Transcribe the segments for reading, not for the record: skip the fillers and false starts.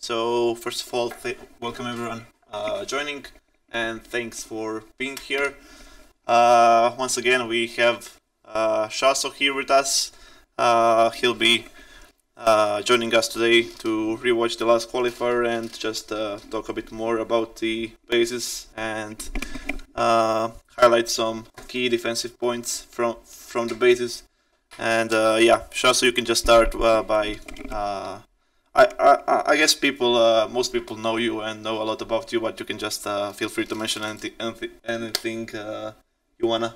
So first of all, welcome everyone joining, and thanks for being here. Once again, we have Shaso here with us. He'll be joining us today to rewatch the last qualifier and just talk a bit more about the bases and highlight some key defensive points from the bases. And yeah, Shaso, you can just start by. I guess most people know you and know a lot about you, but you can just feel free to mention anything you wanna.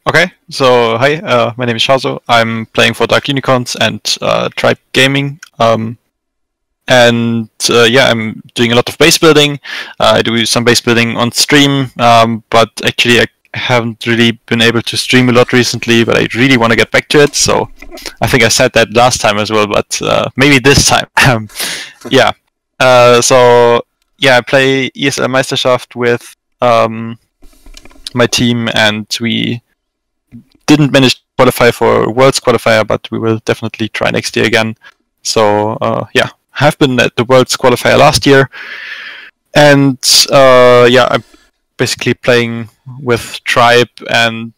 Okay, so hi, my name is Shaso. I'm playing for Dark Unicorns and Tribe Gaming. Yeah, I'm doing a lot of base building. I do some base building on stream, but actually I haven't really been able to stream a lot recently, but I really want to get back to it. So I think I said that last time as well, but maybe this time. Yeah. So yeah, I play ESL Meisterschaft with my team, and we didn't manage to qualify for Worlds Qualifier, but we will definitely try next year again. So yeah, I have been at the Worlds Qualifier last year, and yeah, I'm basically playing with Tribe and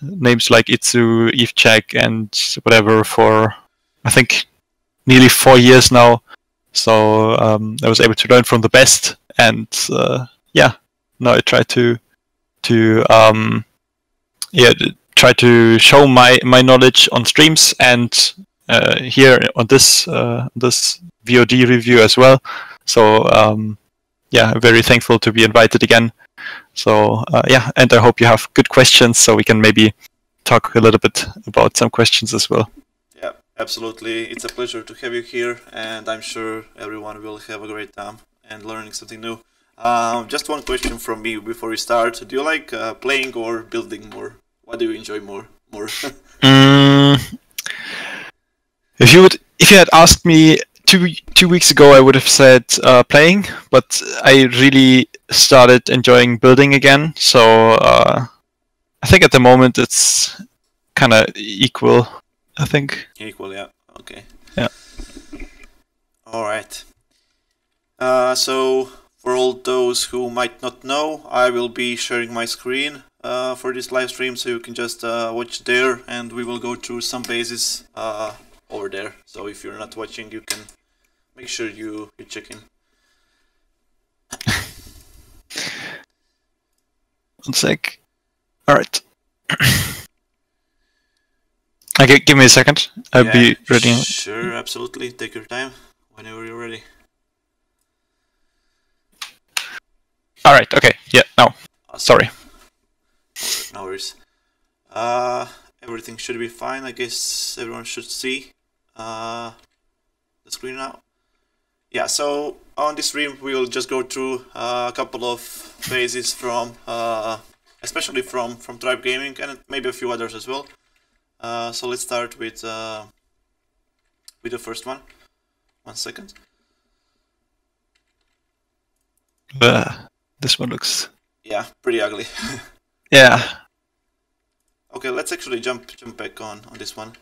names like Itzu, Evechek, and whatever for I think nearly 4 years now. So I was able to learn from the best, and yeah, now I try to try to show my knowledge on streams and here on this VOD review as well. So yeah, I'm very thankful to be invited again. So yeah, and I hope you have good questions, so we can maybe talk a little bit about some questions as well. Yeah, absolutely. It's a pleasure to have you here, and I'm sure everyone will have a great time and learning something new. Just one question from me before we start. Do you like playing or building more? What do you enjoy more? If you had asked me two weeks ago, I would have said playing, but I really started enjoying building again. So I think at the moment it's kind of equal. I think equal, yeah. Okay. Yeah. All right. So for all those who might not know, I will be sharing my screen for this live stream, so you can just watch there, and we will go through some bases over there. So if you're not watching, you can make sure you check in. One sec. All right. Okay, give me a second. I'll be ready. Sure, absolutely. Take your time whenever you're ready. All right. Okay. Yeah. Now. Awesome. Sorry. No worries. Everything should be fine. I guess everyone should see the screen now. Yeah, so on this stream we will just go through a couple of bases from, especially from Tribe Gaming, and maybe a few others as well. So let's start with the first one. 1 second. This one looks. Yeah, pretty ugly. Yeah. Okay, let's actually jump back on this one.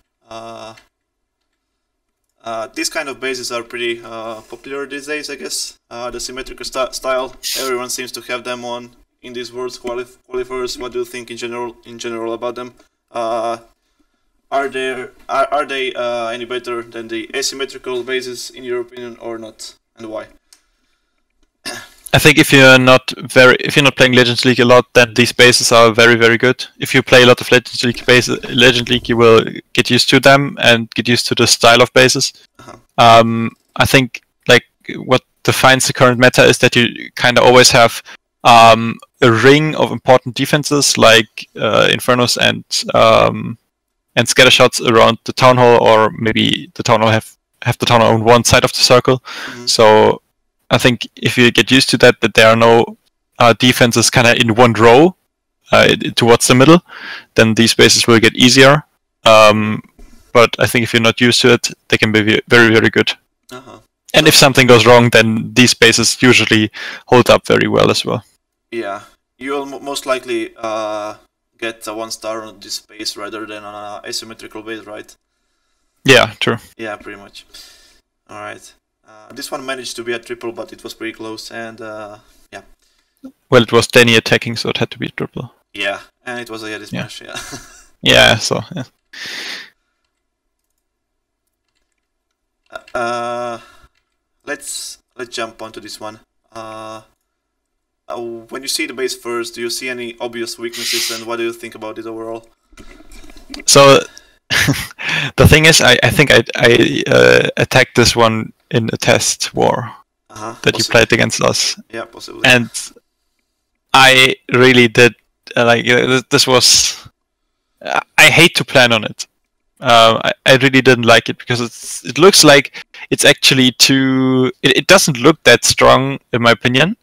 These kind of bases are pretty popular these days, I guess. The symmetrical style, everyone seems to have them on in these Worlds qualifiers. What do you think in general about them? Are they any better than the asymmetrical bases in your opinion, or not, and why? I think if you're not playing Legends League a lot, then these bases are very, very good. If you play a lot of Legends League, you will get used to them and get used to the style of bases. I think like what defines the current meta is that you kind of always have a ring of important defenses like Infernos and scatter shots around the Town Hall, or maybe the Town Hall have the Town Hall on one side of the circle. So I think if you get used to that there are no defenses kind of in one row towards the middle, then these bases will get easier. But I think if you're not used to it, they can be very, very good. And if something goes wrong, then these bases usually hold up very well as well. Yeah, you'll most likely get a 1 star on this base rather than on an asymmetrical base, right? Yeah, true. Yeah, pretty much. All right. This one managed to be a triple, but it was pretty close, and yeah. Well, it was Danny attacking, so it had to be triple. Yeah, and it was a Yeti smash. Yeah. Yeah. So. Yeah. Let's jump onto this one. When you see the base first, do you see any obvious weaknesses, and what do you think about it overall? So the thing is, I think I attacked this one in a test war that you played against us. Yeah, possibly. And I really did this was. I hate to plan on it. I really didn't like it because it looks like it's actually too. It doesn't look that strong in my opinion,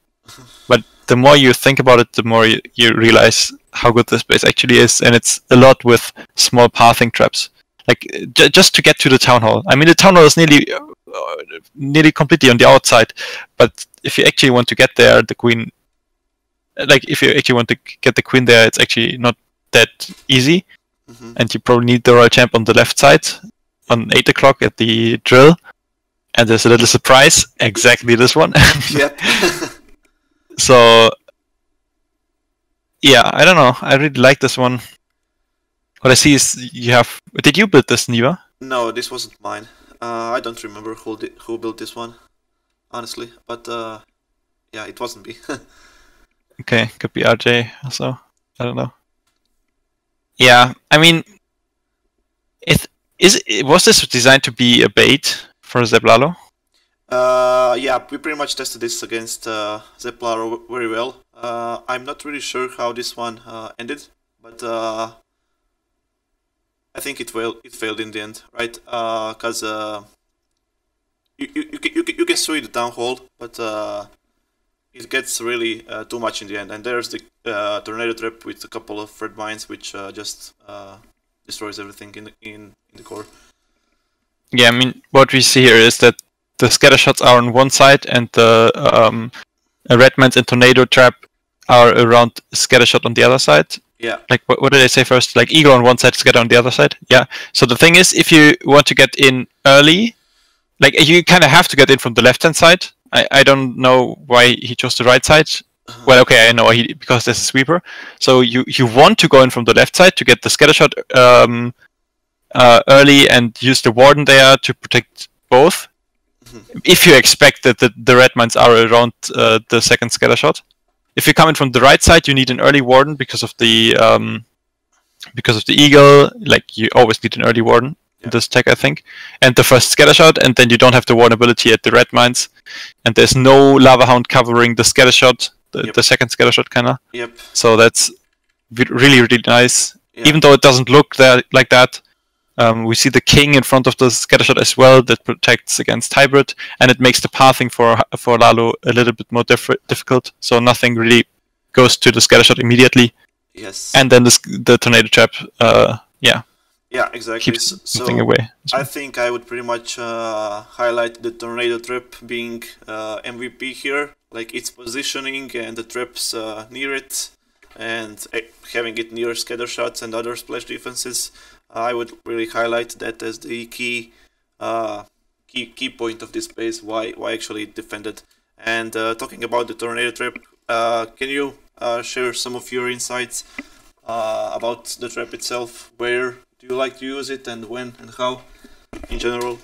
but the more you think about it, the more you realize how good this base actually is, and it's a lot with small pathing traps. Like just to get to the town hall. I mean, the town hall is nearly completely on the outside, but if you actually want to get there, the queen. Like if you actually want to get the queen there, it's actually not that easy. And you probably need the royal champ on the left side on 8 o'clock at the drill. And there's a little surprise, exactly this one. Yep. So, yeah, I don't know. I really like this one. What I see is you have... Did you build this, Niva? No, this wasn't mine. I don't remember who built this one, honestly. But, yeah, it wasn't me. Okay, could be RJ also. I don't know. Yeah, I mean, was this designed to be a bait for Zeplalo? Yeah, we pretty much tested this against Zeplaro very well. I'm not really sure how this one ended, but I think it failed in the end, right? Because you can sway the down hole, but it gets really too much in the end. And there's the tornado trap with a couple of red mines, which just destroys everything in the core. Yeah, I mean, what we see here is that the scatter shots are on one side, and the red mines and tornado trap are around scatter shot on the other side. Yeah. Like what did I say first? Like eagle on one side, scatter on the other side. Yeah. So the thing is, if you want to get in early, like you kind of have to get in from the left hand side. I don't know why he chose the right side. Well, okay, I know because there's a sweeper. So you want to go in from the left side to get the scatter shot early and use the warden there to protect both. If you expect that the red mines are around the second scatter shot. If you come in from the right side, you need an early warden because of the eagle. Like you always need an early warden in this tech, I think. And the first scatter shot, and then you don't have the warden ability at the red mines. And there's no lava hound covering the scatter shot, the second scatter shot kinda. Yep. So that's really, really nice. Yep. Even though it doesn't look like that. We see the king in front of the scatter shot as well that protects against hybrid, and it makes the pathing for Lalo a little bit more difficult. So nothing really goes to the scatter shot immediately. Yes. And then the tornado trap, yeah. Yeah, exactly. Keeps something away. I think I would pretty much highlight the tornado trap being MVP here, like its positioning and the traps near it, and having it near scatter shots and other splash defenses. I would really highlight that as the key point of this base. Why actually it defended. And talking about the tornado trap, can you share some of your insights about the trap itself? Where do you like to use it, and when and how, in general?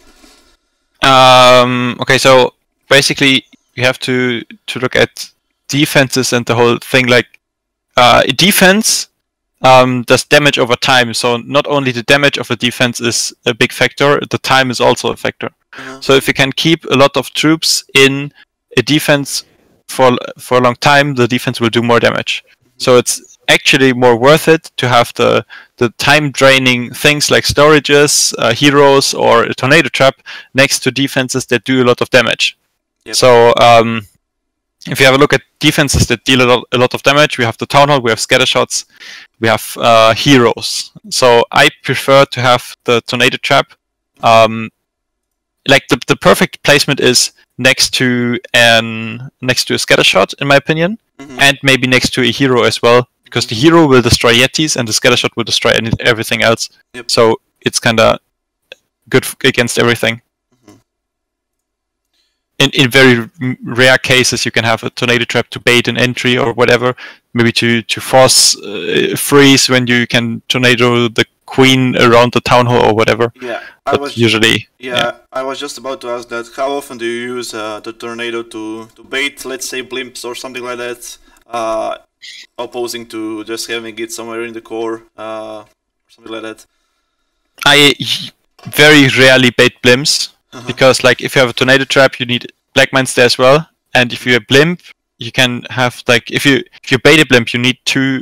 Okay, so basically you have to look at defenses and the whole thing. Like defense. Does damage over time, so not only the damage of a defense is a big factor, the time is also a factor. So if you can keep a lot of troops in a defense for a long time, the defense will do more damage. So it's actually more worth it to have the time draining things like storages, heroes, or a tornado trap next to defenses that do a lot of damage. Yep. So if you have a look at defenses that deal a lot of damage, we have the Town Hall, we have scatter shots, we have heroes. So I prefer to have the tornado trap. Like the perfect placement is next to a scatter shot, in my opinion, and maybe next to a hero as well, because the hero will destroy Yetis and the scatter shot will destroy everything else. Yep. So it's kind of good against everything. In very rare cases, you can have a tornado trap to bait an entry or whatever, maybe to force freeze when you can tornado the queen around the town hall or whatever. Yeah, I was just about to ask that. How often do you use the tornado to bait, let's say, blimps or something like that, opposing to just having it somewhere in the core, or something like that? I very rarely bait blimps. Because like if you have a tornado trap, you need black mines there as well, and if you have blimp, you can have like if you bait a blimp, you need 2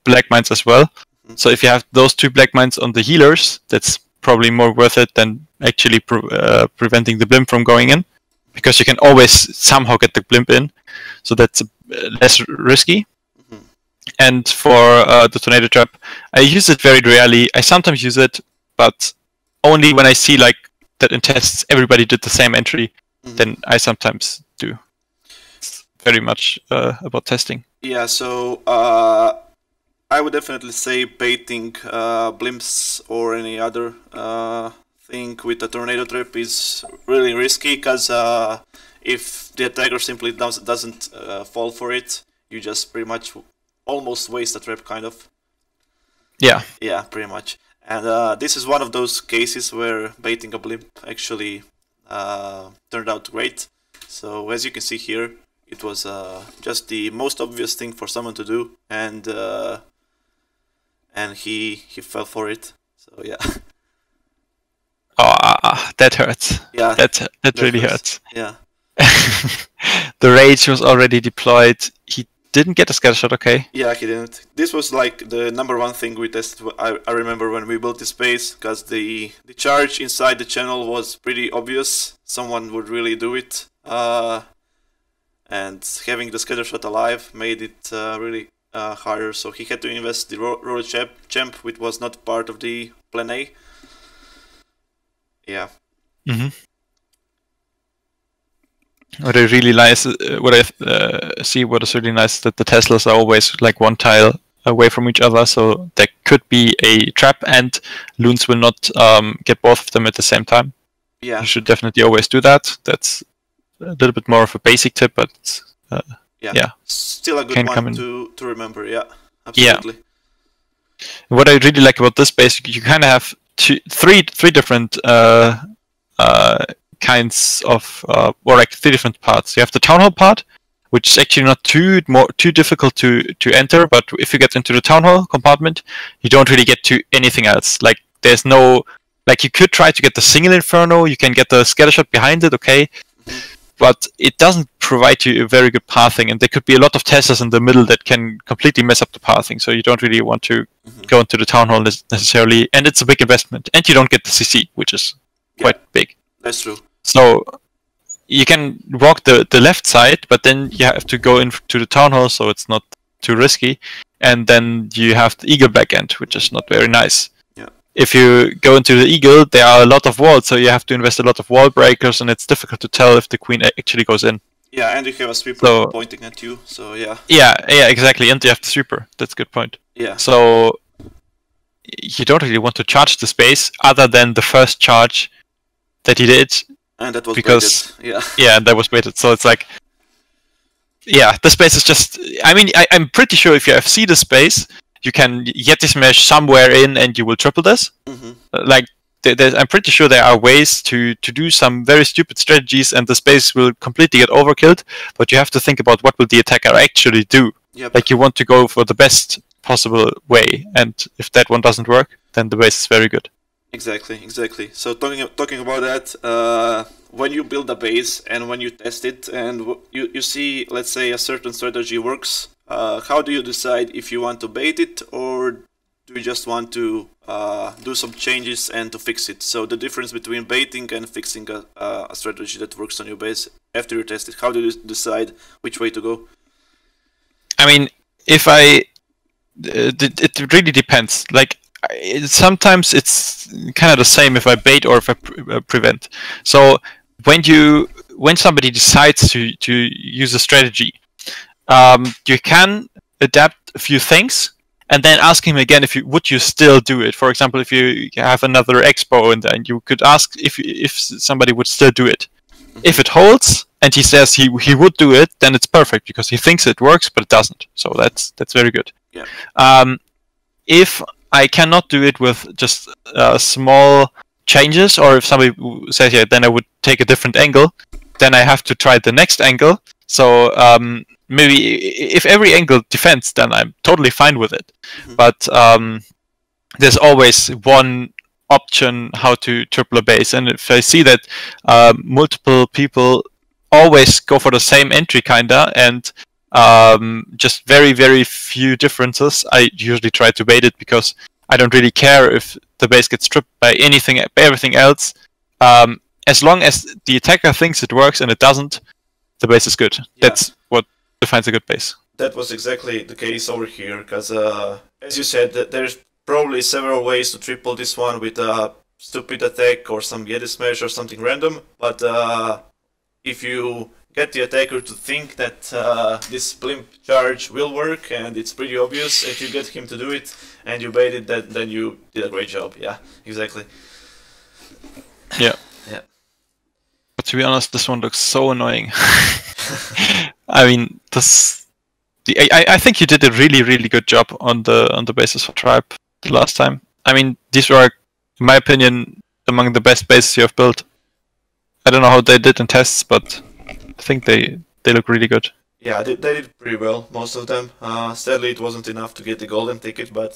black mines as well. So if you have those 2 black mines on the healers, that's probably more worth it than actually preventing the blimp from going in, because you can always somehow get the blimp in, so that's less risky. And for the tornado trap, I use it very rarely. I sometimes use it, but only when I see like that in tests everybody did the same entry, then I sometimes do. It's very much about testing. Yeah, so I would definitely say baiting blimps or any other thing with a tornado trap is really risky, because if the attacker simply doesn't fall for it, you just pretty much almost waste a trap, kind of. Yeah. Yeah, pretty much. And this is one of those cases where baiting a blimp actually turned out great. So as you can see here, it was just the most obvious thing for someone to do, and he fell for it. So yeah. Oh, that hurts. Yeah, that really hurts. Yeah. The rage was already deployed. He didn't get a scatter shot, okay? Yeah, he didn't. This was like the #1 thing we tested. I remember when we built this base, because the charge inside the channel was pretty obvious. Someone would really do it. And having the scatter shot alive made it really harder, so he had to invest the roll champ, which was not part of the plan A. Yeah. What I really nice, what I see, what is really nice, that the Teslas are always like 1 tile away from each other, so there could be a trap, and loons will not get both of them at the same time. Yeah. You should definitely always do that. That's a little bit more of a basic tip, but yeah, still a good one to remember. Yeah, absolutely. Yeah. What I really like about this base, you kind of have three different kinds of or like 3 different parts. You have the town hall part, which is actually not too difficult to enter, but if you get into the town hall compartment, you don't really get to anything else. Like there's no, like you could try to get the single inferno, you can get the scatter shot behind it, okay, but it doesn't provide you a very good pathing, and there could be a lot of Teslas in the middle that can completely mess up the pathing, so you don't really want to go into the town hall necessarily, and it's a big investment, and you don't get the CC, which is quite big. That's true. So you can walk the left side, but then you have to go into the town hall, so it's not too risky, and then you have the eagle backend, which is not very nice. Yeah. If you go into the eagle, there are a lot of walls, so you have to invest a lot of wall breakers, and it's difficult to tell if the queen actually goes in. Yeah, and you have a sweeper pointing at you, so yeah. Yeah, exactly, and you have the sweeper. That's a good point. Yeah. So you don't really want to charge the space, other than the first charge that he did. And that was because baited. Yeah, that was baited. So it's like, yeah, the space is just. I mean, I'm pretty sure if you FC the space, you can Yeti smash somewhere in, and you will triple this. Like, I'm pretty sure there are ways to do some very stupid strategies, and the space will completely get overkilled. But you have to think about what will the attacker actually do. Yep. Like, you want to go for the best possible way, and if that one doesn't work, then the base is very good. Exactly. So talking about that, when you build a base and when you test it and you see, let's say, a certain strategy works, how do you decide if you want to bait it, or do you just want to do some changes and to fix it? So the difference between baiting and fixing a strategy that works on your base after you test it, how do you decide which way to go? I mean, it really depends. Like, sometimes it's kind of the same if I bait or if I prevent. So when somebody decides to use a strategy, you can adapt a few things, and then ask him again if you would you still do it. For example, if you have another expo and then you could ask if somebody would still do it. If it holds and he says he would do it, then it's perfect because he thinks it works, but it doesn't. So that's very good. Yeah. If I cannot do it with just small changes, or if somebody says, yeah, then I would take a different angle, then I have to try the next angle. So maybe if every angle defends, then I'm totally fine with it. But there's always one option how to triple a base, and if I see that multiple people always go for the same entry kinda, and just very few differences, I usually try to bait it because I don't really care if the base gets stripped by everything else. As long as the attacker thinks it works and it doesn't, the base is good. Yeah. That's what defines a good base. That was exactly the case over here, because as you said, there's probably several ways to triple this one with a stupid attack or some Yeti smash or something random, but if you get the attacker to think that this blimp charge will work, and it's pretty obvious, if you get him to do it and you bait it, then you did a great job. Yeah, exactly. Yeah. Yeah. But to be honest, this one looks so annoying. I mean, I think you did a really good job on the basis for Tribe the last time. I mean, these were, in my opinion, among the best bases you have built. I don't know how they did in tests, but I think they look really good. Yeah, they did pretty well, most of them. Sadly, it wasn't enough to get the golden ticket, but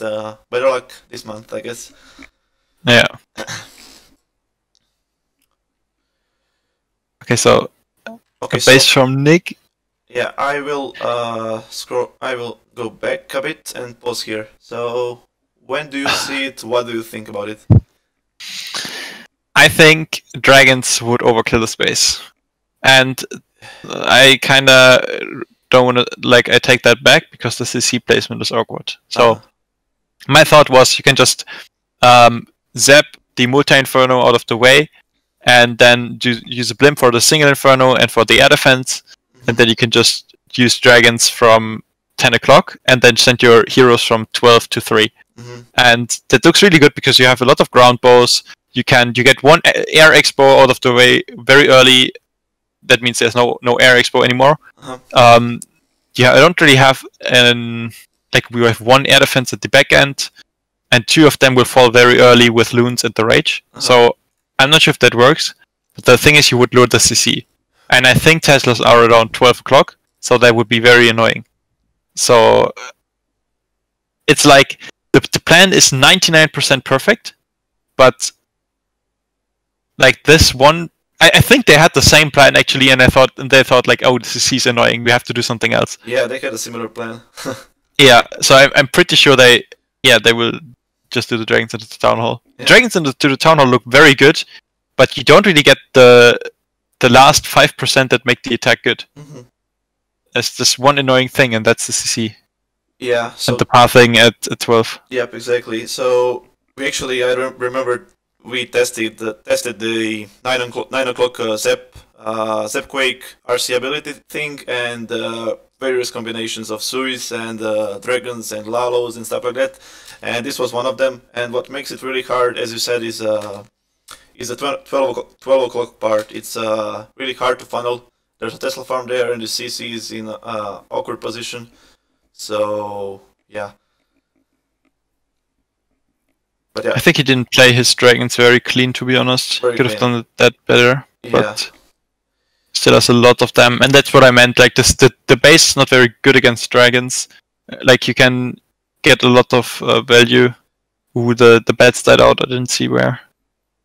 better luck this month, I guess. Yeah. Okay, so a base from Nick. Yeah, I will I will go back a bit and pause here. So, when do you see it? What do you think about it? I think dragons would overkill the space, and I kind of don't want to, like, I take that back because the CC placement is awkward. So my thought was you can just zap the multi-inferno out of the way, and then use a blimp for the single inferno and for the air defense, and then you can just use dragons from 10 o'clock and then send your heroes from 12 to 3. And that looks really good because you have a lot of ground bows. You get one air expo out of the way very early. That means there's no air expo anymore. Yeah, I don't really have we have one air defense at the back end, and 2 of them will fall very early with loons and the rage. So I'm not sure if that works. But the thing is, you would load the CC, and I think Teslas are around 12 o'clock, so that would be very annoying. So it's like the plan is 99% perfect, but like this one, I think they had the same plan actually, and they thought like, oh, this is annoying, we have to do something else. Yeah, they had a similar plan. Yeah, so I'm pretty sure they will just do the dragons into the town hall. Yeah. Dragons into the town hall look very good, but you don't really get the last 5% that make the attack good. There's just one annoying thing, and that's the CC. Yeah. So and the pathing at 12. Yep, exactly. So we actually, I remember we tested the 9 o'clock Zap Quake RC ability thing, and various combinations of Suis and dragons and Lalos and stuff like that. And this was one of them. And what makes it really hard, as you said, is the 12 o'clock part. It's really hard to funnel. There's a Tesla farm there, and the CC is in an awkward position. So yeah. But yeah. I think he didn't play his dragons very clean, to be honest. Could have done that better, but still has a lot of them, and that's what I meant. Like the base is not very good against dragons. Like you can get a lot of value. Ooh, the bats died out. I didn't see where.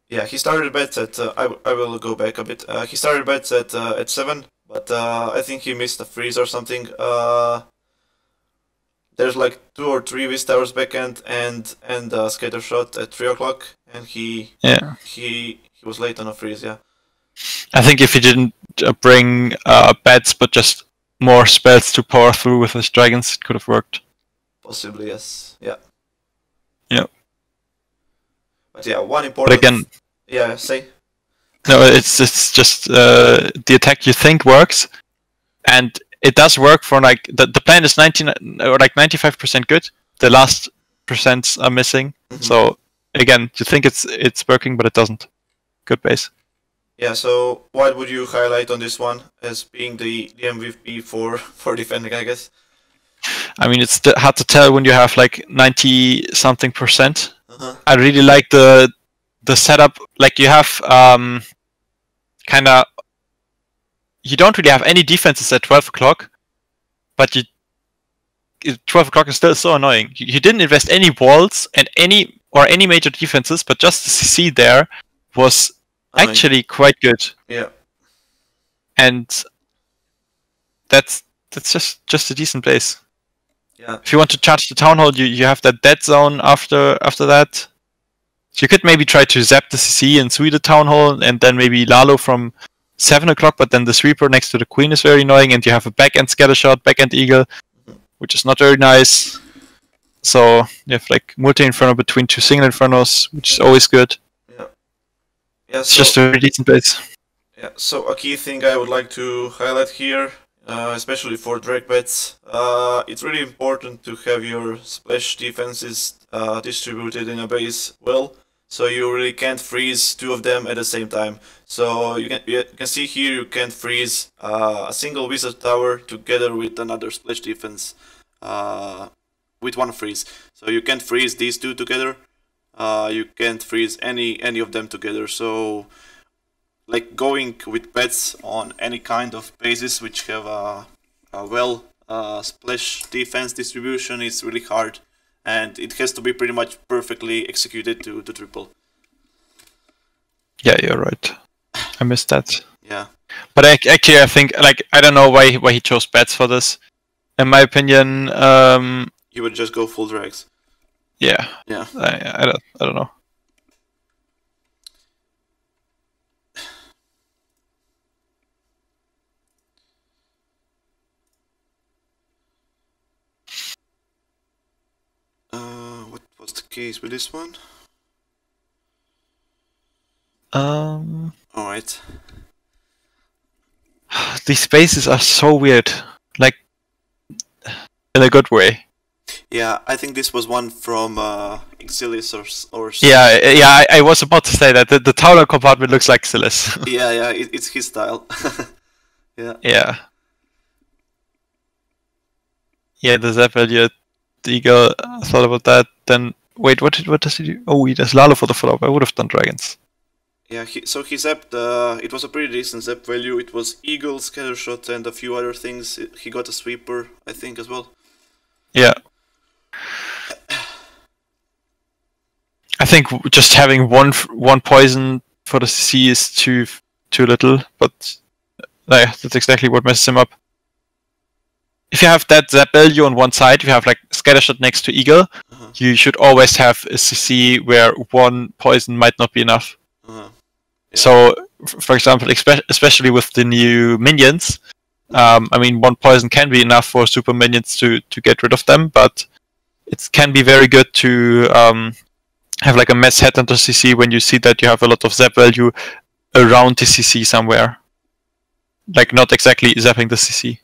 Yeah, he started bets at. I will go back a bit. He started bets at 7, but I think he missed a freeze or something. There's like 2 or 3 V-Stars backend and a scatter shot at 3 o'clock, and he was late on a freeze. Yeah. I think if he didn't bring bats but just more spells to power through with his dragons, it could have worked. Possibly, yes. Yeah. Yeah. But yeah, one important. But again. Yeah. Say. No, it's just the attack you think works, and it does work for like the plan is 99 or like 95% good, the last percents are missing. So again, you think it's working, but it doesn't. Good base. Yeah, so what would you highlight on this one as being the MVP for defending, I guess? I mean, it's hard to tell when you have like 90-something%. I really like the setup. Like you have kind of, you don't really have any defenses at 12 o'clock, but 12 o'clock is still so annoying. You didn't invest any walls and any major defenses, but just the CC there was actually quite good. Yeah. And that's just a decent base. Yeah. If you want to charge the town hall, you have that dead zone after that. So you could maybe try to zap the CC and sweep the town hall, and then maybe Lalo from 7 o'clock, but then the sweeper next to the queen is very annoying, and you have a back-end scatter shot, back-end eagle, which is not very nice. So you have like multi-inferno between 2 single infernos, which is always good. Yeah, it's just a very decent base. Yeah, so a key thing I would like to highlight here, especially for drag bets, it's really important to have your splash defenses distributed in a base well, so you really can't freeze 2 of them at the same time. So you can see here you can freeze a single wizard tower together with another splash defense with 1 freeze. So you can't freeze these 2 together. You can't freeze any of them together. So like going with bets on any kind of bases which have a well splash defense distribution is really hard, and it has to be pretty much perfectly executed to triple. Yeah, you're right. I missed that. Yeah. But actually, I think, like, I don't know why he chose bets for this. In my opinion, he would just go full drags. Yeah. Yeah. I don't know. What was the case with this one? Alright. These spaces are so weird. Like, in a good way. Yeah, I think this was one from Exilis or Yeah, I was about to say that. The tower compartment looks like Exilis. yeah, it's his style. Yeah. Yeah. Yeah, the Zap Elliot, the Eagle, I thought about that. Then, wait, what does he do? Oh, he does Lalo for the follow-up. I would have done Dragons. Yeah, so he zapped, it was a pretty decent zap value. It was Eagle, Scattershot, and a few other things. He got a sweeper, I think, as well. Yeah. I think just having one poison for the CC is too little, but that's exactly what messes him up. If you have that zap value on one side, if you have like Scattershot next to Eagle, you should always have a CC where 1 poison might not be enough. Yeah. So, for example, especially with the new minions, I mean, 1 poison can be enough for super minions to get rid of them, but it can be very good to have like a mass headhunter CC when you see that you have a lot of zap value around the CC somewhere. Like, not exactly zapping the CC.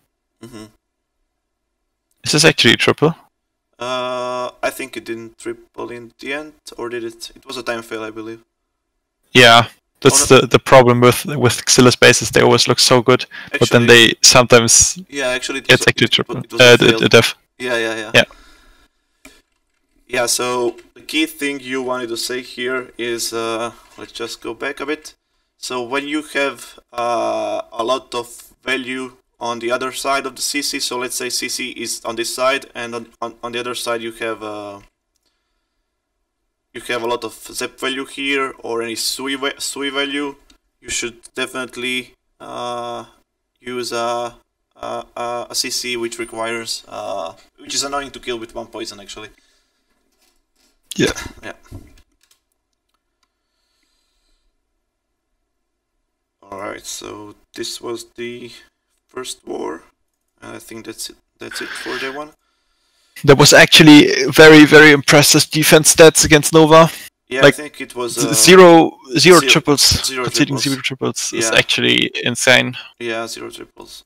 Is this actually a triple? I think it didn't triple in the end, or did it? It was a time fail, I believe. Yeah, that's the problem with Xilla spaces. They always look so good, actually, but then they sometimes actually it's actually triple. The def. Yeah. Yeah, so the key thing you wanted to say here is, let's just go back a bit. So when you have a lot of value on the other side of the CC, so let's say CC is on this side, and on the other side you have a lot of zap value here, or any sui value, you should definitely use a CC which requires, which is annoying to kill with 1 poison actually. Yeah. Alright, so this was the first war, and I think that's it for day 1. That was actually very, very impressive defense stats against Nova. Yeah, like, I think it was zero triples. Zero conceding triples. 0 triples is actually insane. Yeah, 0 triples.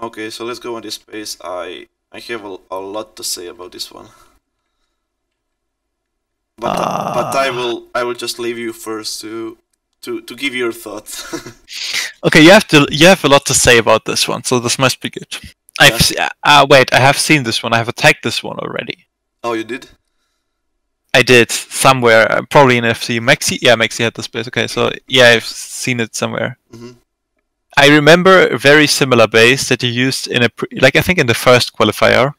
Okay, so let's go on this space. I I have a lot to say about this one. But I will just leave you first to give your thoughts. Okay, you have a lot to say about this one, so this must be good. Yeah. Wait, I have seen this one. I have attacked this one already. Oh, you did? I did somewhere, probably in FC. Maxi, yeah, Maxi had this base. Okay, so yeah, I've seen it somewhere. Mm-hmm. I remember a very similar base that you used in I think in the first qualifier.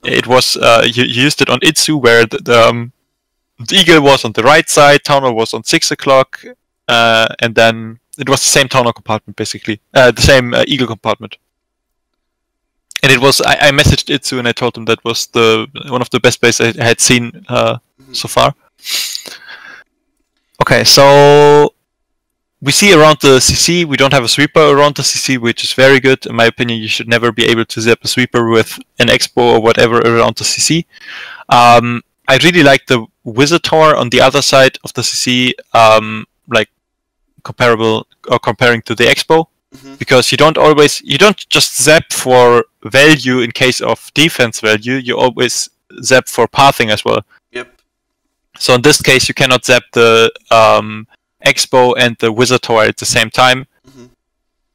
Okay. It was you used it on Itsu, where the Eagle was on the right side, Town Hall was on 6 o'clock, and then it was the same Town Hall compartment basically, the same Eagle compartment. And it was I messaged Itsu and I told him that was one of the best bases I had seen so far. Okay, so we see around the CC, we don't have a sweeper around the CC, which is very good. In my opinion, you should never be able to zap a sweeper with an Expo or whatever around the CC. I really like the Wizard Tower on the other side of the CC, like comparable or comparing to the Expo, because you don't just zap for value in case of defense value, you always zap for pathing as well. Yep. So in this case, you cannot zap the Expo and the Wizard Tower at the same time.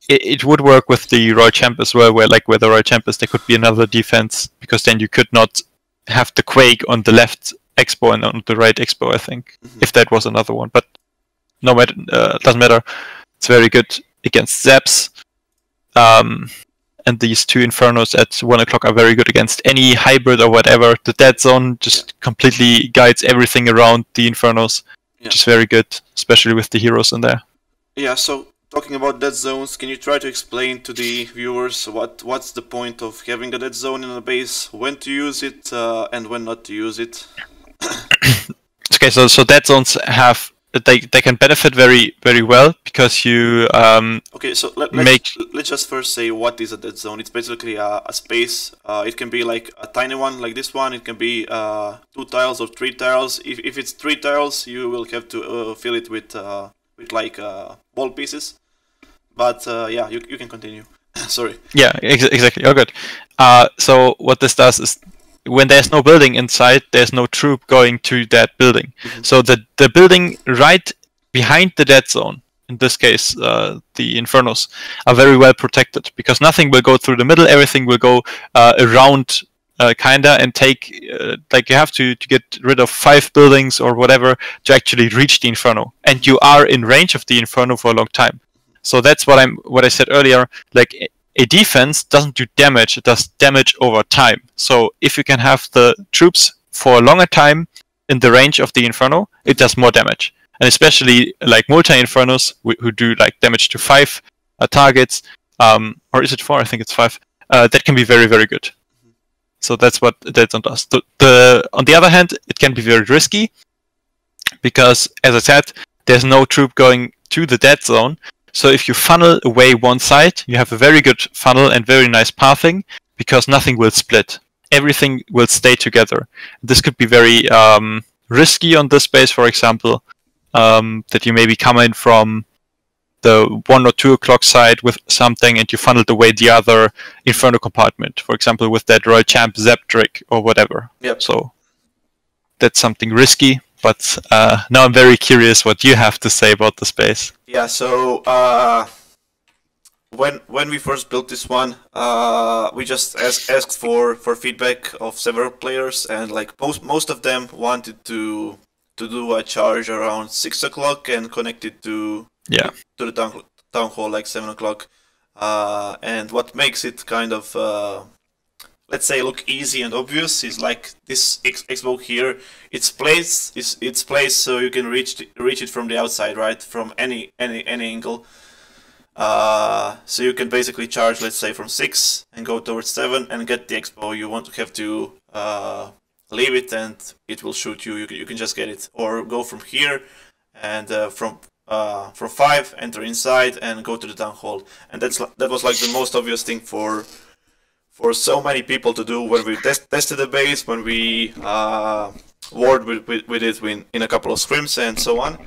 It would work with the Royal Champ as well, where the Royal Champ is, there could be another defense, because then you could not have the Quake on the left Expo and on the right Expo, I think, if that was another one. But no matter, doesn't matter. It's very good against zaps. And these two Infernos at 1 o'clock are very good against any hybrid or whatever. The Dead Zone just completely guides everything around the Infernos, which is very good, especially with the heroes in there. Yeah, so talking about dead zones, can you try to explain to the viewers what's the point of having a dead zone in a base, when to use it and when not to use it? Okay, so dead zones have they can benefit very very well, because you okay, so let's just first say what is a dead zone. It's basically a space. It can be like a tiny one like this one. It can be 2 tiles or 3 tiles. If it's 3 tiles, you will have to fill it with like ball pieces. But yeah, you can continue. Sorry. Yeah, exactly. Oh, good. So what this does is, when there's no building inside, there's no troop going to that building. So the building right behind the dead zone, in this case the Infernos, are very well protected, because nothing will go through the middle, everything will go around kinda, and take like you have to get rid of 5 buildings or whatever to actually reach the Inferno, and you are in range of the Inferno for a long time. So that's what I said earlier, like a defense doesn't do damage, it does damage over time. So if you can have the troops for a longer time in the range of the Inferno, it does more damage. And especially like multi-Infernos who do like damage to 5 targets, or is it 4? I think it's 5. That can be very, very good. So that's what Dead Zone does. On the other hand, it can be very risky, because, as I said, there's no troop going to the Dead Zone. So if you funnel away one side, you have a very good funnel and very nice pathing, because nothing will split. Everything will stay together. This could be very risky on this base, for example, that you maybe come in from the 1 or 2 o'clock side with something and you funneled away the other Inferno compartment, for example, with that Royal Champ Zap trick or whatever. Yep. So that's something risky. But now I'm very curious what you have to say about the space. Yeah, so when we first built this one, we just asked for feedback of several players, and like most of them wanted to do a charge around 6 o'clock and connect it to the town hall like 7 o'clock. And what makes it kind of let's say look easy and obvious is like this Xbox here. It's placed so you can reach it from the outside, right? From any angle. So you can basically charge, let's say, from 6 and go towards 7 and get the Expo. You won't have to leave it and it will shoot you. You can just get it, or go from here and from 5 enter inside and go to the town hall. And that was like the most obvious thing for so many people to do when we tested the base, when we warred with it in a couple of scrims and so on,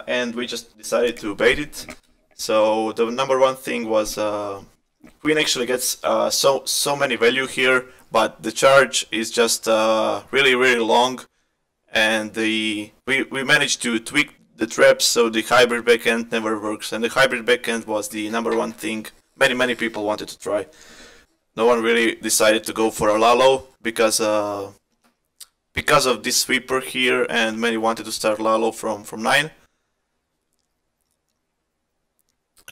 and we just decided to bait it. So the number one thing was queen actually gets so many value here, but the charge is just really long, and we managed to tweak the traps so the hybrid backhand never works, and the hybrid backhand was the #1 thing many people wanted to try. No one really decided to go for a Lalo because of this sweeper here, and many wanted to start Lalo from 9.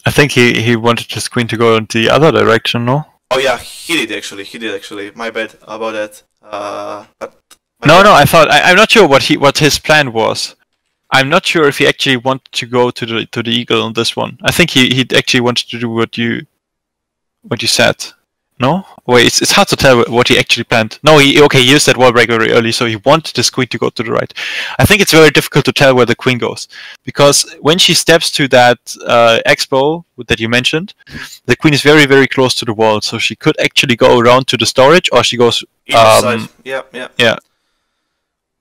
I think he wanted his queen to go in the other direction, no? Oh yeah, he did actually. My bad about that. But no, yeah. no. I'm not sure what his plan was. I'm not sure if he actually wanted to go to the eagle on this one. I think he actually wanted to do what you said. No? Wait, it's hard to tell what he actually planned. No, he used that wall break very early, so he wanted his queen to go to the right. I think it's very difficult to tell where the queen goes, because when she steps to that expo that you mentioned, the queen is very close to the wall, so she could actually go around to the storage, or she goes... Inside. Yeah.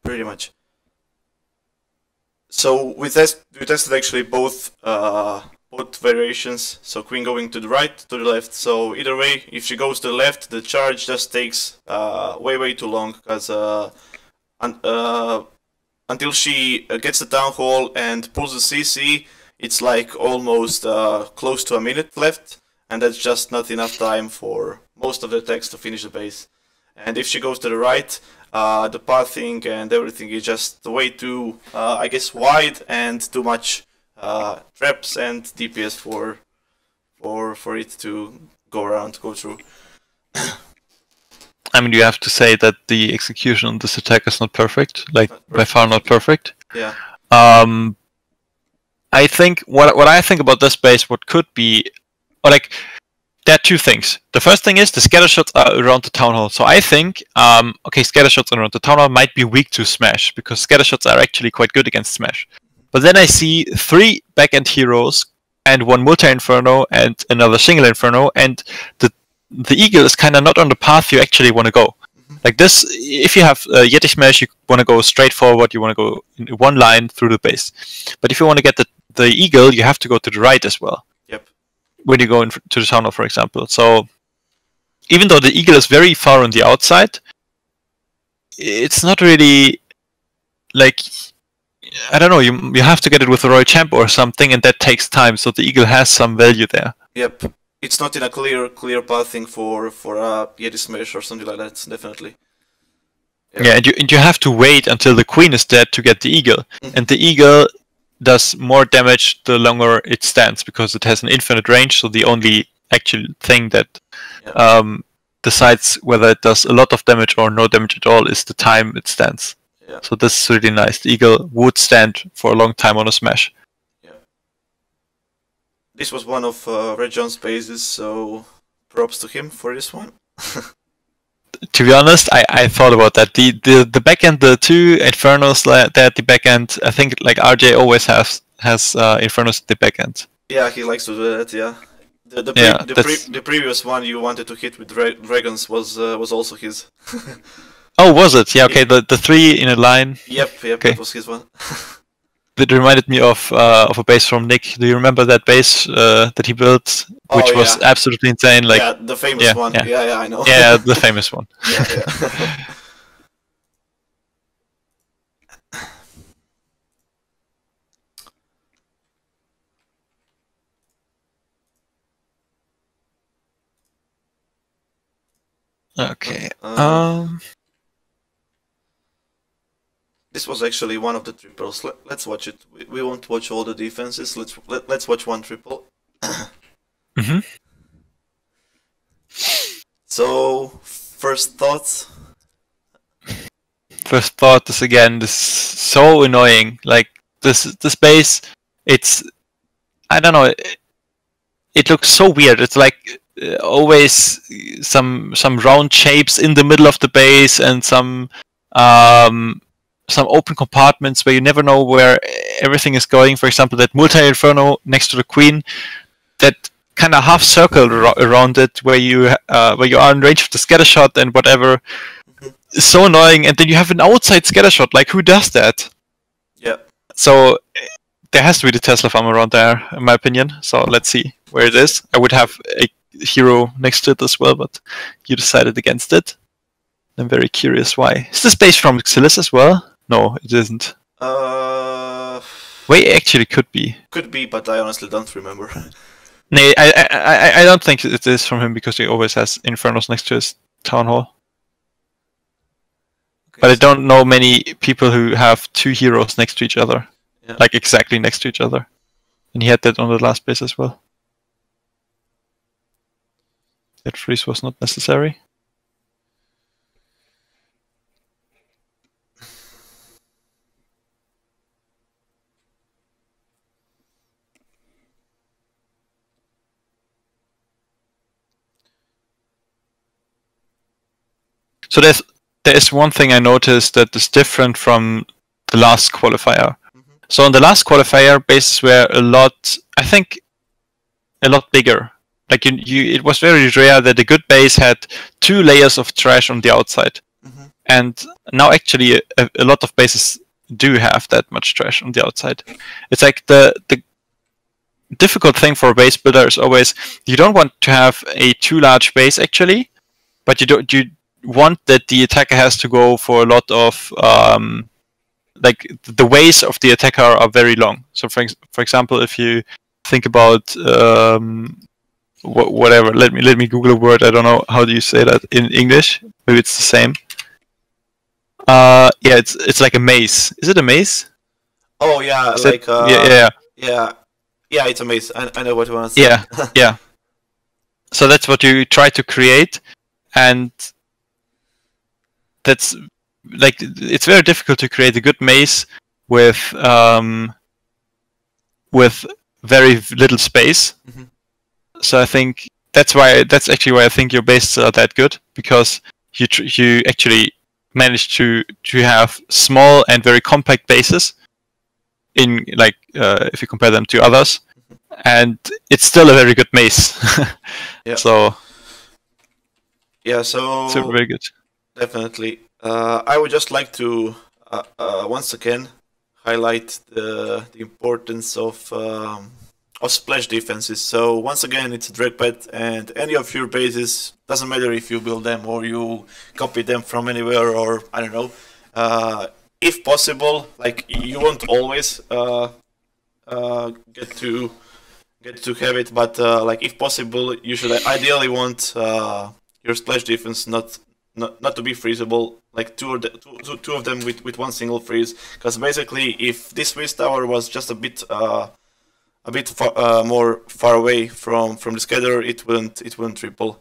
Pretty much. So we tested actually both variations, so queen going to the right, to the left. So either way, if she goes to the left, the charge just takes way too long, because until she gets the town hall and pulls the CC, it's like almost close to a minute left, and that's just not enough time for most of the attacks to finish the base. And if she goes to the right, the pathing and everything is just way too, I guess, wide, and too much traps and DPS for it to go through. I mean, you have to say that the execution on this attack is not perfect, like by far not perfect. Yeah. I think what I think about this base, what could be, or like, there are two things. The first thing is the scatter shots are around the town hall. So I think, okay, scatter shots around the town hall might be weak to Smash, because scatter shots are actually quite good against Smash. But then I see 3 backend heroes and 1 multi-inferno and another single inferno, and the eagle is kind of not on the path you actually want to go. Like this, if you have Yeti Smash, you want to go straight forward, you want to go in one line through the base. But if you want to get the eagle, you have to go to the right as well. Yep. When you go to the town hall, for example. So even though the eagle is very far on the outside, it's not really like, I don't know, you have to get it with a Royal Champ or something, and that takes time, so the eagle has some value there. Yep. It's not in a clear pathing for a Yeti Smash or something like that, definitely. Yeah, and you have to wait until the queen is dead to get the eagle. And the eagle does more damage the longer it stands, because it has an infinite range, so the only actual thing that decides whether it does a lot of damage or no damage at all is the time it stands. Yeah. So this is really nice. The eagle would stand for a long time on a Smash. Yeah. This was one of Red John's bases, so props to him for this one. To be honest, I thought about that. The backend, the 2 Infernos there at the backend, I think like RJ always has Infernos at the backend. Yeah, he likes to do that, yeah. The previous one you wanted to hit with dragons was also his. Oh, was it? Yeah, okay, the 3 in a line. Yep, okay. That was his one. It reminded me of a base from Nick. Do you remember that base that he built, which was absolutely insane? Like, yeah, the famous one. Yeah, I know. Yeah, the famous one. Yeah. Okay. This was actually one of the triples. Let's watch it. We won't watch all the defenses. Let's watch one triple. So, first thoughts? First thought is, again, this is so annoying. Like, this base, it's, I don't know, it looks so weird. It's like always some round shapes in the middle of the base, and some open compartments where you never know where everything is going. For example, that multi-inferno next to the queen, that kind of half circle around it, where you are in range of the scatter shot and whatever. It's so annoying. And then you have an outside scatter shot. Like, who does that? Yeah. So there has to be the Tesla farm around there, in my opinion. So let's see where it is. I would have hero next to it as well, but you decided against it. I'm very curious why. Is this base from Xylis as well? No, it isn't. Wait, actually could be. Could be, but I honestly don't remember. No, I don't think it is from him because he always has Infernos next to his Town Hall. Okay, but I don't know many people who have two heroes next to each other. Yeah. Like exactly next to each other. And he had that on the last base as well. That freeze was not necessary. So there's one thing I noticed that is different from the last qualifier. Mm-hmm. So in the last qualifier, bases were a lot bigger. Like it was very rare that a good base had 2 layers of trash on the outside. Mm-hmm. And now actually a lot of bases do have that much trash on the outside. It's like the difficult thing for a base builder is always you don't want to have a too large base actually, but you want that the attacker has to go for a lot of like the ways of the attacker are very long. So for example, if you think about whatever, let me Google a word. I don't know how do you say that in English. Maybe it's the same. Yeah, it's like a maze. Is it a maze? Oh yeah, is like yeah, it's a maze. I know what you want to say. Yeah, yeah. So that's what you try to create, and that's like it's very difficult to create a good maze with very little space. Mm-hmm. So I think that's actually why I think your bases are that good, because you actually manage to have small and very compact bases in like if you compare them to others, and it's still a very good maze. Yeah. So very good. Definitely. I would just like to once again highlight the importance of splash defenses. So once again, it's a drag pad, and any of your bases, doesn't matter if you build them or you copy them from anywhere, or I don't know. If possible, like you won't always get to have it, but like if possible, you should ideally want your splash defense not to be freezable, like two of them with one single freeze, because basically if this freeze tower was just a bit more far away from the scatter, it wouldn't triple.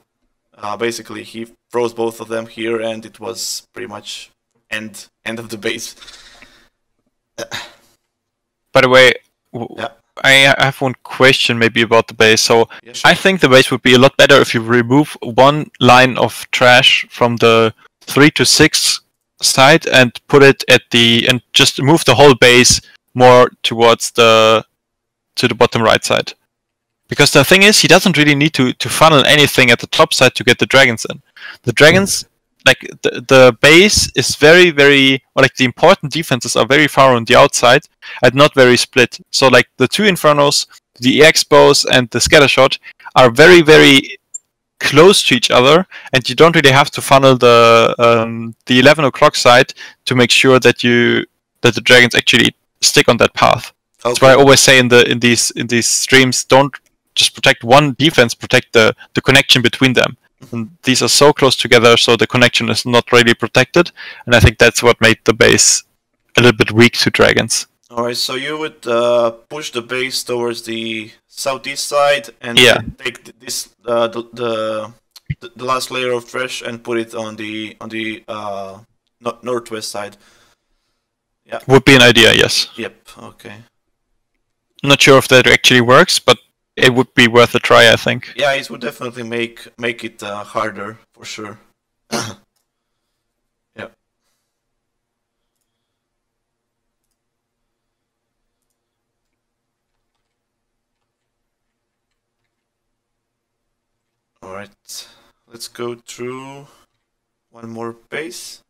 Basically he froze both of them here, and it was pretty much end of the base. By the way, yeah. I have one question maybe about the base. So yeah, sure. I think the base would be a lot better if you remove one line of trash from the 3 to 6 side and put it at and just move the whole base more towards to the bottom right side. Because the thing is, he doesn't really need to funnel anything at the top side to get the dragons in. The dragons, like the base is very, very, or like the important defenses are very far on the outside and not very split. So like the 2 Infernos, the EX bows and the scatter shot are very, very close to each other, and you don't really have to funnel the 11 o'clock side to make sure that the dragons actually stick on that path. Okay. That's why I always say in these streams, don't just protect one defense, protect the connection between them. And these are so close together, so the connection is not really protected, and I think that's what made the base a little bit weak to dragons. Alright, so you would push the base towards the southeast side and take this the last layer of trash and put it on the northwest side. Yeah, would be an idea, yes. Yep. Okay. Not sure if that actually works, but it would be worth a try, I think. Yeah, it would definitely make it harder for sure. Yeah. All right, let's go through one more base.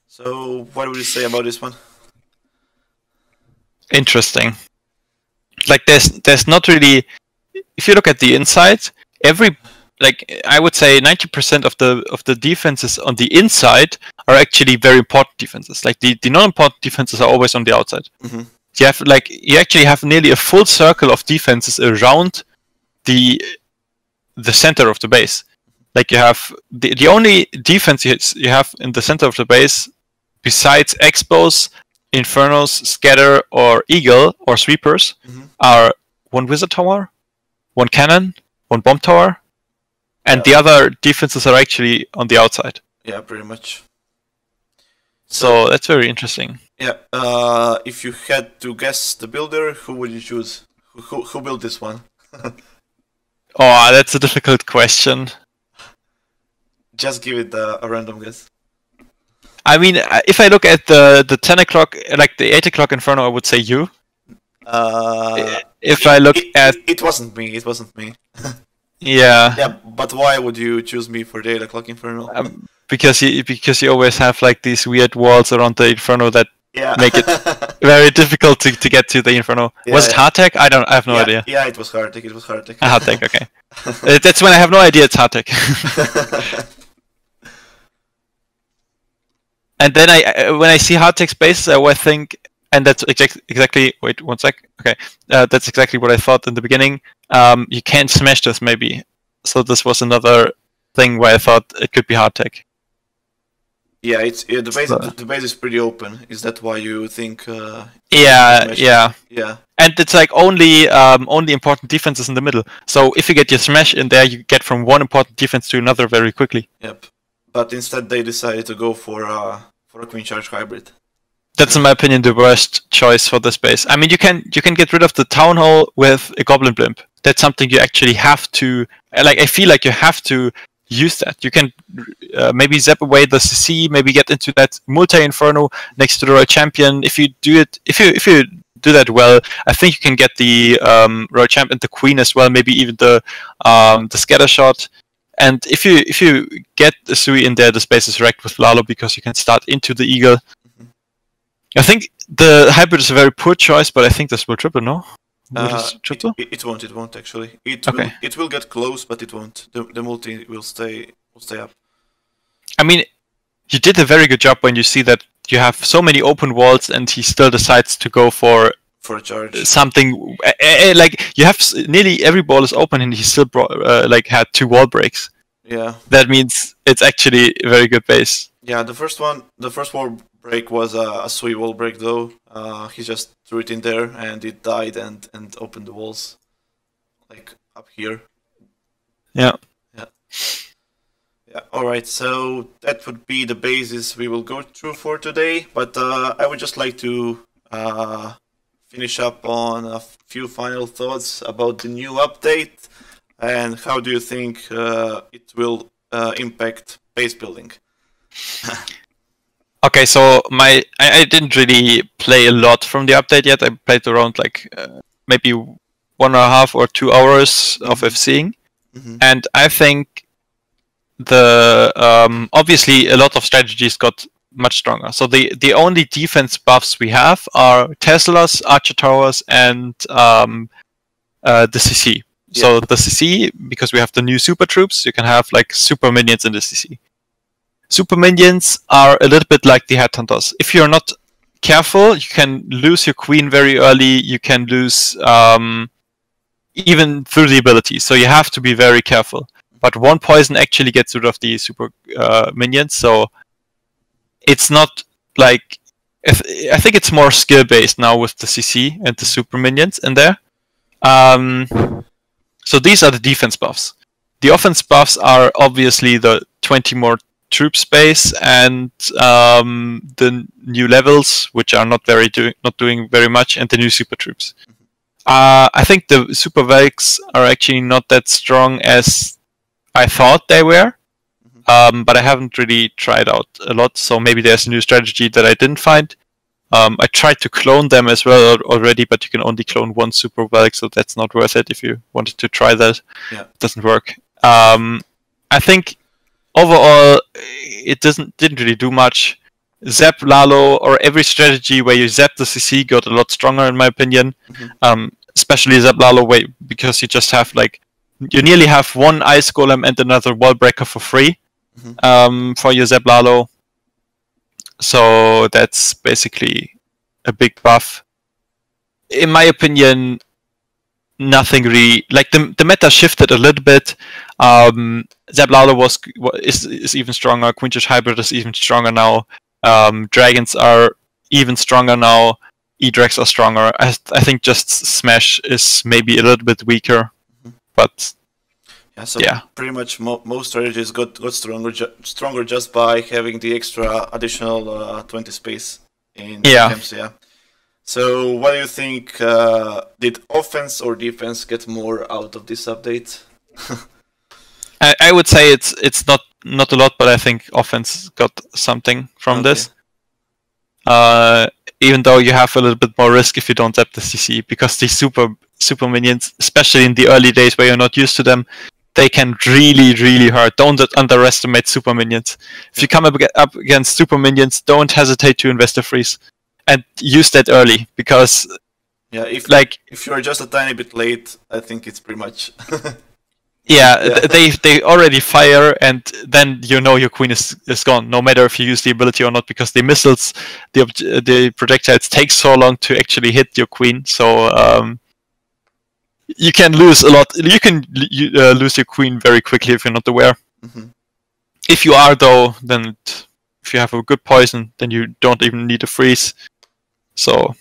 So, what would you say about this one? Interesting. Like there's not really if you look at the inside, I would say 90% of the defenses on the inside are actually very important defenses. Like the non-important defenses are always on the outside. Mm-hmm. You actually have nearly a full circle of defenses around the center of the base. Like you have the only defense you have in the center of the base, besides Expos, Infernos, Scatter, or Eagle, or Sweepers, are one Wizard Tower, one Cannon, one Bomb Tower, and the other defenses are actually on the outside. Yeah, pretty much. So that's very interesting. Yeah. If you had to guess the builder, who would you choose? Who built this one? Oh, that's a difficult question. Just give it a random guess. I mean, if I look at the 10 o'clock, like the 8 o'clock Inferno, I would say you. If I look at... It wasn't me, it wasn't me. Yeah. Yeah, but why would you choose me for the 8 o'clock Inferno? Because you always have like these weird walls around the Inferno that make it very difficult to get to the Inferno. Yeah, was it hardtech? I have no idea. Yeah, it was hardtech. It was hardtech. Hardtech, okay. That's when I have no idea it's hardtech. And then when I see hardtech spaces, I always think, and that's exactly. Wait, one sec. Okay, that's exactly what I thought in the beginning. You can't smash this, maybe. So this was another thing where I thought it could be hardtech. Yeah, the base is pretty open. Is that why you think? Yeah. And it's like only important defenses in the middle. So if you get your smash in there, you get from one important defense to another very quickly. Yep. But instead, they decided to go for a Queen Charge hybrid. That's, in my opinion, the worst choice for this base. I mean, you can get rid of the Town Hall with a Goblin Blimp. That's something you actually have to. I feel like you have to use that. You can maybe zap away the CC, maybe get into that multi-Inferno next to the Royal Champion. If you do it, if you do that well, I think you can get the Royal Champion, the Queen as well, maybe even the Scatter Shot. And if you get the Sui in there, the space is wrecked with Lalo because you can start into the Eagle. I think the hybrid is a very poor choice, but I think this will triple, no? Triple? It won't actually. Okay. It will get close, but it won't. The multi will stay up. I mean, you did a very good job when you see that you have so many open walls and he still decides to go for a charge. Something like you have nearly every ball is open and he still had 2 wall breaks. Yeah. That means it's actually a very good base. Yeah, the first wall break was a Sui wall break though. He just threw it in there and it died and opened the walls, like up here. Yeah. Alright, so that would be the bases we will go through for today, but I would just like to finish up on a few final thoughts about the new update and how do you think it will impact base building. Okay, so I didn't really play a lot from the update yet. I played around maybe 1.5 or 2 hours of FCing, and I think the obviously a lot of strategies got much stronger. So the only defense buffs we have are Teslas, Archer Towers, and the CC. Yeah. So the CC, because we have the new super troops, you can have super minions in the CC. Super minions are a little bit like the headhunters. If you're not careful, you can lose your queen very early. You can lose even through the abilities. So you have to be very careful. But one poison actually gets rid of the super minions. So it's not like... I think it's more skill-based now with the CC and the super minions in there. So these are the defense buffs. The offense buffs are obviously the 20 more troop space and the new levels, which are not doing very much, and the new super troops. I think the super Valks are actually not that strong as I thought they were, but I haven't really tried out a lot. So maybe there's a new strategy that I didn't find. I tried to clone them as well already, but you can only clone one super Valk, so that's not worth it if you wanted to try that. Yeah. It doesn't work. I think overall, it didn't really do much. Zap Lalo or every strategy where you zap the CC got a lot stronger in my opinion. especially Zeblalo way, because you just have like you nearly have one ice golem and another wall breaker for free for your Zeblalo. So that's basically a big buff. In my opinion, nothing really like the meta shifted a little bit. Zeblalo is even stronger. Quintus Hybrid is even stronger now. Dragons are even stronger now. E-Drags are stronger. I think just Smash is maybe a little bit weaker, but yeah. Pretty much most strategies got stronger just by having the extra additional 20 space in games. Yeah. So what do you think? Did offense or defense get more out of this update? I would say it's not a lot, but I think offense got something from this. Even though you have a little bit more risk if you don't zap the CC, because these super minions, especially in the early days where you're not used to them, they can really hurt. Don't underestimate super minions. If you come up against super minions, don't hesitate to invest a freeze and use that early, because if you're just a tiny bit late, I think it's pretty much they already fire, and then you know your queen is gone, no matter if you use the ability or not, because the missiles, the projectiles take so long to actually hit your queen. So you can lose a lot. You can lose your queen very quickly if you're not aware. If you are, though, then if you have a good poison, then you don't even need a freeze. So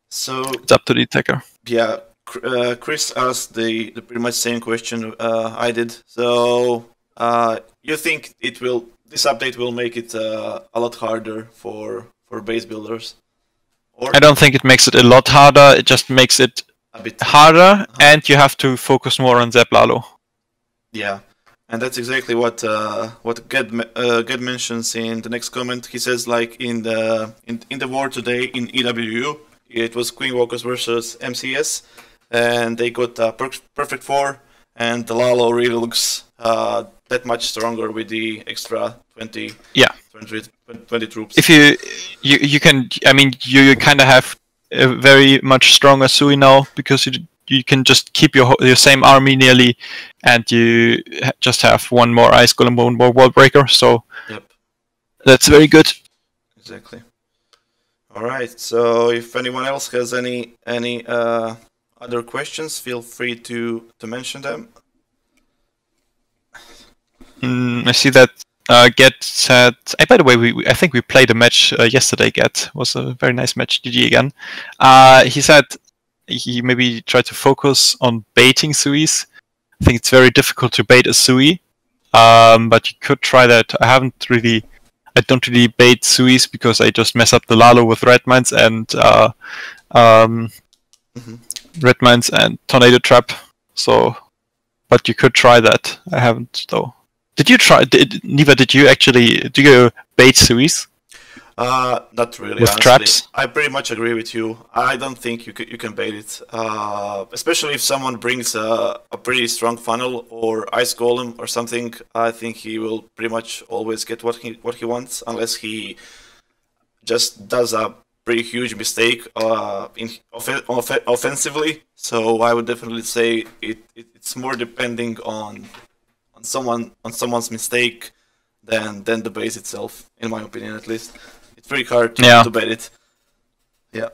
it's up to the attacker. Yeah. Chris asked the pretty much same question I did. So you think this update will make it a lot harder for base builders? Or? I don't think it makes it a lot harder. It just makes it a bit harder, and you have to focus more on Zeblalo. Yeah, and that's exactly what Ged mentions in the next comment. He says, like in the war today in EWU, it was Queen Walkers versus MCS. And they got perfect 4, and the Lalo really looks that much stronger with the extra 20 troops. If you can, I mean, you kind of have a very much stronger Sui now, because you can just keep your same army nearly, and you just have one more Ice Golem, one more Wall Breaker. So that's very good. Exactly. All right. So if anyone else has any other questions, feel free to mention them. I see that Get said. By the way, I think we played a match yesterday. Get was a very nice match. GG again. He said he maybe tried to focus on baiting Suis. I think it's very difficult to bait a Sui, but you could try that. I don't really bait Suis because I just mess up the Lalo with Red Mines and Red Mines and Tornado Trap. So, but you could try that. I haven't though. Did you try? Neva, do you bait Suis? Not really. With honestly. Traps? I pretty much agree with you. I don't think you can bait it, especially if someone brings a pretty strong funnel or Ice Golem or something. I think he will pretty much always get what he wants, unless he just does a pretty huge mistake offensively. So I would definitely say it's more depending on someone's mistake than the base itself, in my opinion at least. It's very hard to bet it. Yeah.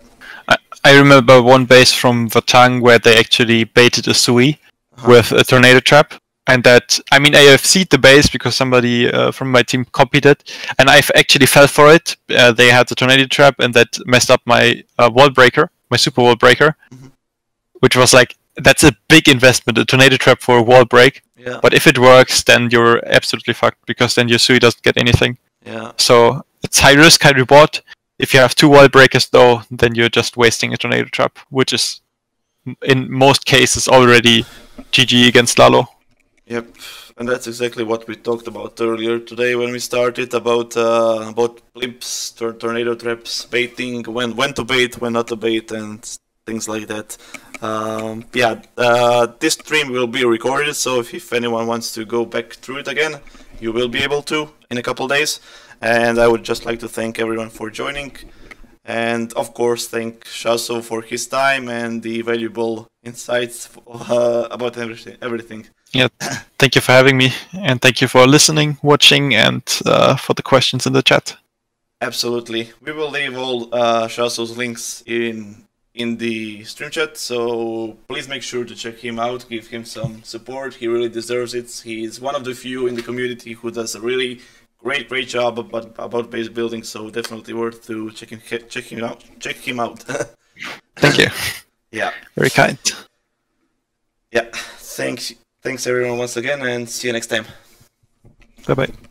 I remember one base from Vatang where they actually baited a Sui with a Tornado Trap. And that, I mean, I have seen the base because somebody from my team copied it, and I actually fell for it. They had the Tornado Trap, and that messed up my Wall Breaker, my Super Wall Breaker, which was like, that's a big investment, a Tornado Trap for a wall break. Yeah. But if it works, then you're absolutely fucked, because then your Sui doesn't get anything. Yeah. So it's high risk, high reward. If you have 2 wall breakers, though, then you're just wasting a Tornado Trap, which is, in most cases, already GG against Lalo. Yep, and that's exactly what we talked about earlier today when we started about blimps, tornado traps, baiting, when to bait, when not to bait, and things like that. This stream will be recorded, so if anyone wants to go back through it again, you will be able to in a couple days. And I would just like to thank everyone for joining. And of course, thank Shaso for his time and the valuable insights about everything. Yeah, thank you for having me, and thank you for listening, watching, and for the questions in the chat. Absolutely. We will leave all Shaso's links in the stream chat, so please make sure to check him out, give him some support. He really deserves it. He's one of the few in the community who does a really great job about base building, so definitely worth to check him out. Thank you. Yeah. Very kind. Yeah. Thanks everyone once again, and see you next time. Bye-bye.